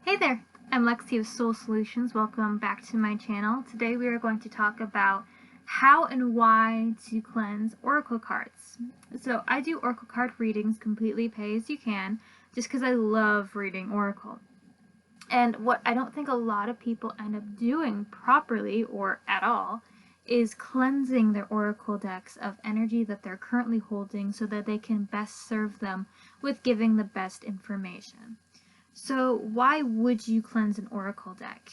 Hey there, I'm Lexi of Soul Solutions. Welcome back to my channel. Today we are going to talk about how and why to cleanse oracle cards. So I do oracle card readings completely pay as you can, just because I love reading oracle. And what I don't think a lot of people end up doing properly or at all is cleansing their oracle decks of energy that they're currently holding so that they can best serve them with giving the best information. So why would you cleanse an oracle deck?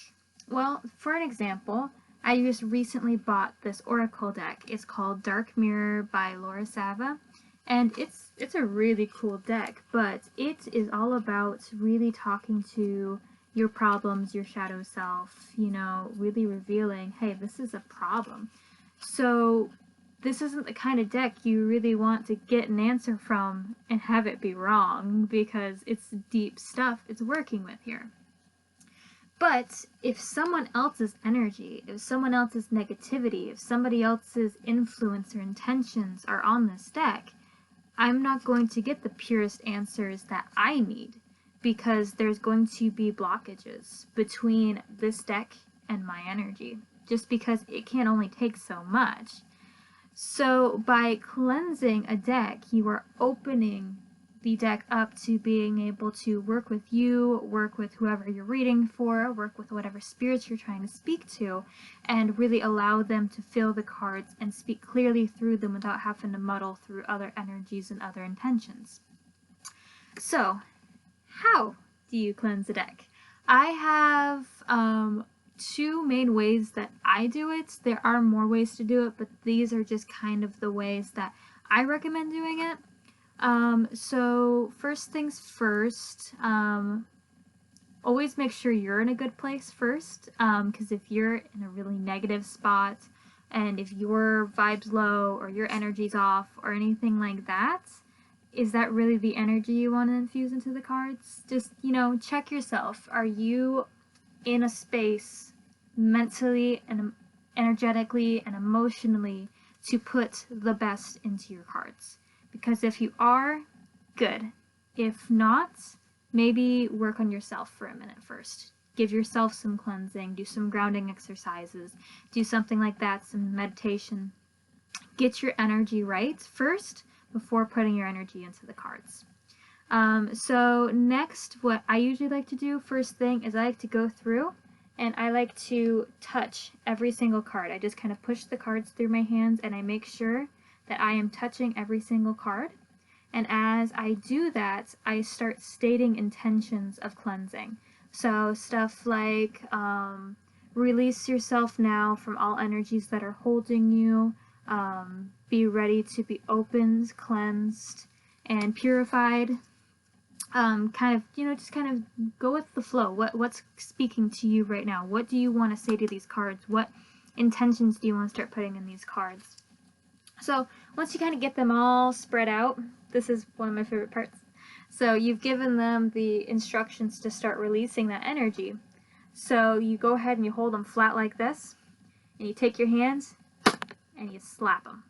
Well, for an example, I just recently bought this oracle deck. It's called Dark Mirror by Laura Sava, and it's a really cool deck, but it is all about really talking to your problems, your shadow self, really revealing, hey, this is a problem. So this isn't the kind of deck you really want to get an answer from and have it be wrong, because it's deep stuff it's working with here. But if someone else's energy, if someone else's negativity, if somebody else's influence or intentions are on this deck, I'm not going to get the purest answers that I need, because there's going to be blockages between this deck and my energy, just because it can only take so much. So by cleansing a deck, you are opening the deck up to being able to work with you, work with whoever you're reading for, work with whatever spirits you're trying to speak to, and really allow them to feel the cards and speak clearly through them without having to muddle through other energies and other intentions. So, how do you cleanse a deck? I have two main ways that I do it. There are more ways to do it, but these are just kind of the ways that I recommend doing it. So first things first, always make sure you're in a good place first, because if you're in a really negative spot and if your vibe's low or your energy's off or anything like that, is that really the energy you want to infuse into the cards? Just, check yourself. Are you in a space mentally and energetically and emotionally to put the best into your cards? Because if you are, good. If not, maybe work on yourself for a minute first. Give yourself some cleansing, do some grounding exercises, do something like that, some meditation. Get your energy right first before putting your energy into the cards. So next, what I usually like to do first thing is I like to go through and I like to touch every single card. I just kind of push the cards through my hands and I make sure that I am touching every single card. And as I do that, I start stating intentions of cleansing. So stuff like release yourself now from all energies that are holding you. Be ready to be opened, cleansed, and purified. Just kind of go with the flow. What's speaking to you right now? What do you want to say to these cards? What intentions do you want to start putting in these cards? So once you kind of get them all spread out, this is one of my favorite parts. So you've given them the instructions to start releasing that energy. So you go ahead and you hold them flat like this, and you take your hands and you slap them.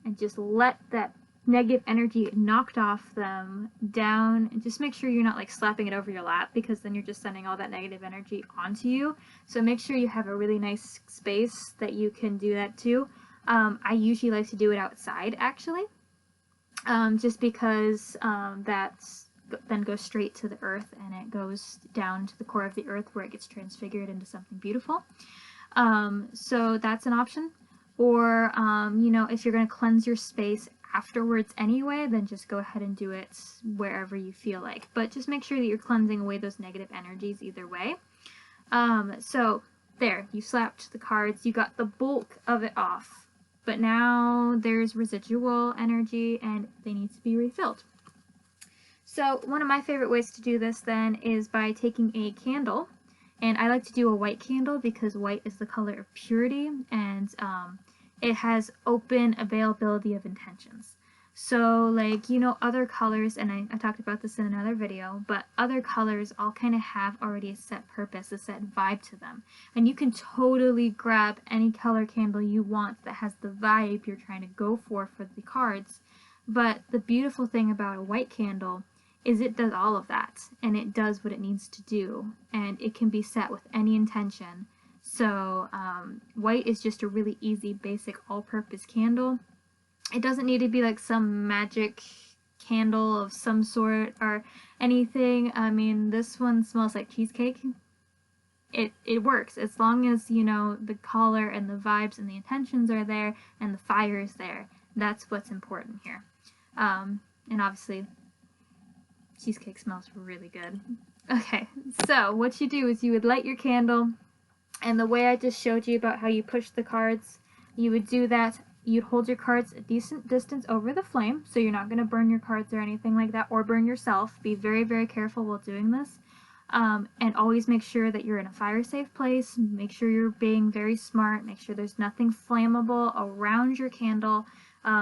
And just let that negative energy get knocked off them down, and just make sure you're not like slapping it over your lap, because then you're just sending all that negative energy onto you. So make sure you have a really nice space that you can do that too. I usually like to do it outside, actually, just because that then goes straight to the earth and it goes down to the core of the earth where it gets transfigured into something beautiful. So that's an option. Or, if you're going to cleanse your space afterwards anyway, then just go ahead and do it wherever you feel like. But just make sure that you're cleansing away those negative energies either way. So there, you slapped the cards, you got the bulk of it off. But now there's residual energy and they need to be refilled. So one of my favorite ways to do this then is by taking a candle. And I like to do a white candle because white is the color of purity, and it has open availability of intentions. So like, other colors, and I talked about this in another video, but other colors all kind of have already a set purpose, a set vibe to them. And you can totally grab any color candle you want that has the vibe you're trying to go for the cards. But the beautiful thing about a white candle is it does all of that, and it does what it needs to do, and it can be set with any intention. So white is just a really easy, basic, all-purpose candle. It doesn't need to be like some magic candle of some sort or anything. I mean, this one smells like cheesecake. It works as long as, you know, the color and the vibes and the intentions are there and the fire is there. That's what's important here. And obviously, cheesecake smells really good. Okay, so what you do is you would light your candle, and the way I just showed you about how you push the cards, you would do that. You'd hold your cards a decent distance over the flame, so you're not going to burn your cards or anything like that, or burn yourself. Be very, very careful while doing this. And always make sure that you're in a fire-safe place. Make sure you're being very smart. Make sure there's nothing flammable around your candle,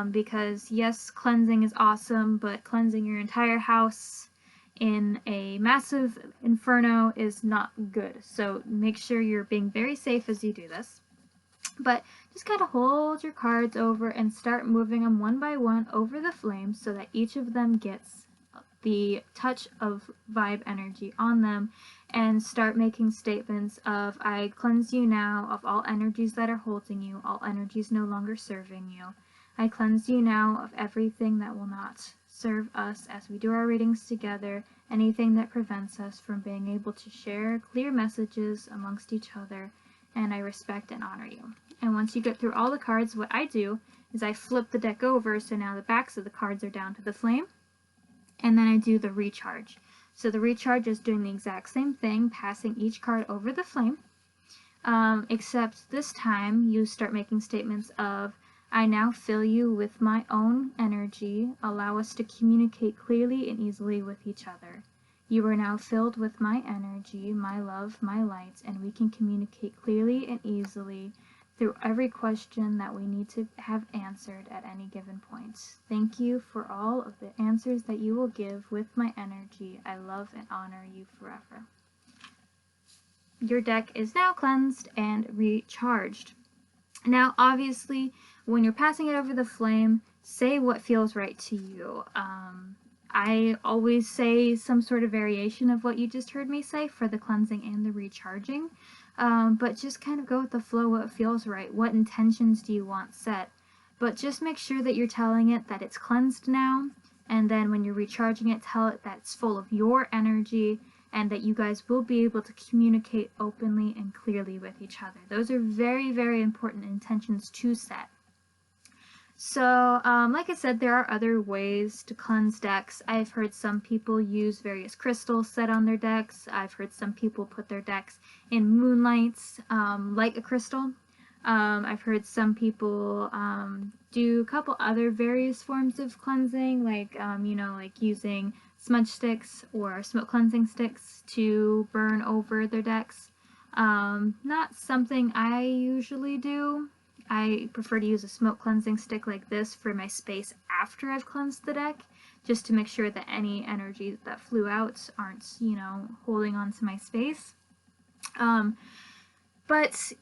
because yes, cleansing is awesome, but cleansing your entire house in a massive inferno is not good. So make sure you're being very safe as you do this. But just kind of hold your cards over and start moving them one by one over the flame so that each of them gets the touch of vibe energy on them, and start making statements of, I cleanse you now of all energies that are holding you, all energies no longer serving you. I cleanse you now of everything that will not serve us as we do our readings together, anything that prevents us from being able to share clear messages amongst each other, and I respect and honor you. And once you get through all the cards, what I do is I flip the deck over, so now the backs of the cards are down to the flame, and then I do the recharge. So the recharge is doing the exact same thing, passing each card over the flame, except this time you start making statements of, I now fill you with my own energy, allow us to communicate clearly and easily with each other. You are now filled with my energy, my love, my light, and we can communicate clearly and easily through every question that we need to have answered at any given point. Thank you for all of the answers that you will give with my energy. I love and honor you forever. Your deck is now cleansed and recharged. Now, obviously, when you're passing it over the flame, say what feels right to you. I always say some sort of variation of what you just heard me say for the cleansing and the recharging. But just kind of go with the flow, what feels right. What intentions do you want set? But just make sure that you're telling it that it's cleansed now, and then when you're recharging it, tell it that it's full of your energy, and that you guys will be able to communicate openly and clearly with each other. Those are very, very important intentions to set. So, like I said, there are other ways to cleanse decks. I've heard some people use various crystals set on their decks. I've heard some people put their decks in moonlights, like a crystal. I've heard some people do a couple other various forms of cleansing, like, you know, like using smudge sticks or smoke cleansing sticks to burn over their decks. Not something I usually do. I prefer to use a smoke cleansing stick like this for my space after I've cleansed the deck, just to make sure that any energies that flew out aren't, you know, holding on to my space. But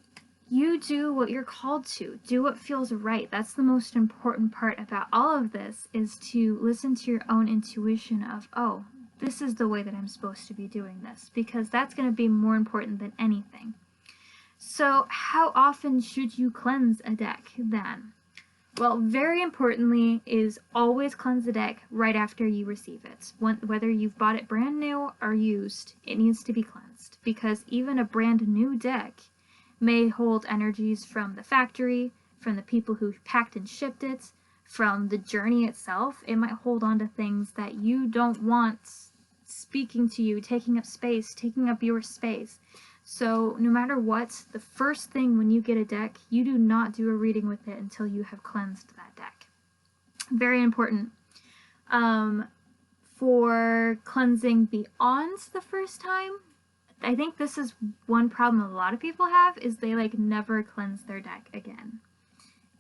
you do what you're called to. Do what feels right. That's the most important part about all of this, is to listen to your own intuition of, oh, this is the way that I'm supposed to be doing this, because that's going to be more important than anything. So how often should you cleanse a deck then? Well, very importantly is always cleanse the deck right after you receive it. Whether you've bought it brand new or used, it needs to be cleansed, because even a brand new deck may hold energies from the factory, from the people who packed and shipped it, from the journey itself. It might hold on to things that you don't want speaking to you, taking up space, taking up your space. So no matter what, the first thing when you get a deck, you do not do a reading with it until you have cleansed that deck. Very important. For cleansing beyond the first time, I think this is one problem a lot of people have, is they like never cleanse their deck again.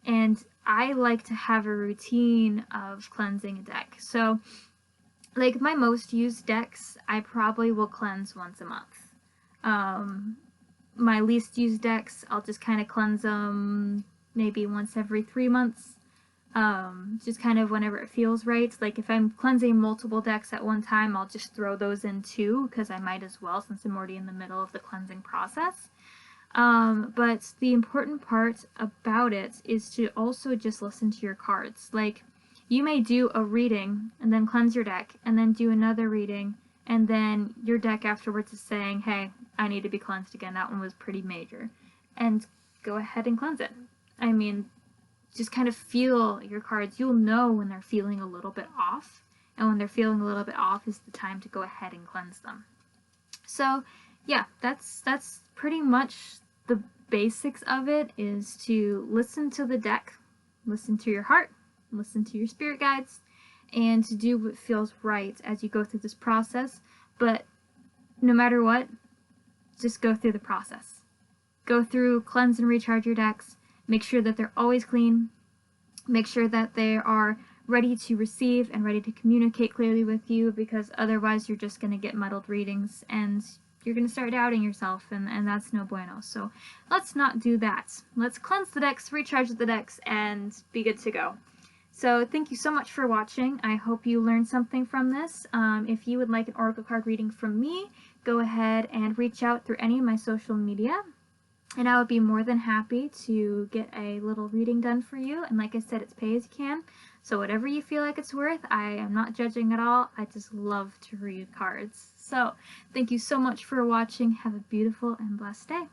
And I like to have a routine of cleansing a deck. So like my most used decks, I probably will cleanse once a month. My least used decks, I'll just kind of cleanse them maybe once every 3 months. just kind of whenever it feels right. Like if I'm cleansing multiple decks at one time, I'll just throw those in too, because I might as well, since I'm already in the middle of the cleansing process. But the important part about it is to also just listen to your cards. Like, you may do a reading and then cleanse your deck, and then do another reading, and then your deck afterwards is saying, hey, I need to be cleansed again, that one was pretty major. And go ahead and cleanse it. I mean, just kind of feel your cards. You'll know when they're feeling a little bit off, and when they're feeling a little bit off is the time to go ahead and cleanse them. So yeah, that's pretty much the basics of it, is to listen to the deck, listen to your heart, listen to your spirit guides, and to do what feels right as you go through this process. But no matter what, just go through the process. Go through, cleanse and recharge your decks, make sure that they're always clean, make sure that they are ready to receive and ready to communicate clearly with you, because otherwise you're just going to get muddled readings and you're going to start doubting yourself, and that's no bueno. So let's not do that. Let's cleanse the decks, recharge the decks, and be good to go. So thank you so much for watching. I hope you learned something from this. If you would like an oracle card reading from me, go ahead and reach out through any of my social media, and I would be more than happy to get a little reading done for you. And like I said, it's pay as you can. So whatever you feel like it's worth, I am not judging at all. I just love to read cards. So thank you so much for watching. Have a beautiful and blessed day.